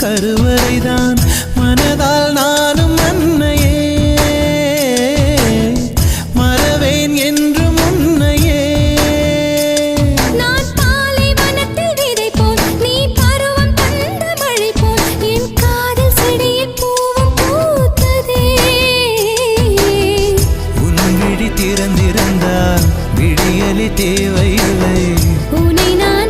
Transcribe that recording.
கருவறைதான் மனதால் நானும் அன்னையே மறவேன் என்று முன்னையே. நான் பாலைவனத்தில் விதை போல் நீ பருவம் தந்த மழை போல் என் காதல் செடியில் பூவும் பூத்ததே. உன் விழி திறந்திருந்தால் விடியலி தேவையில்லை. உன்னை நான்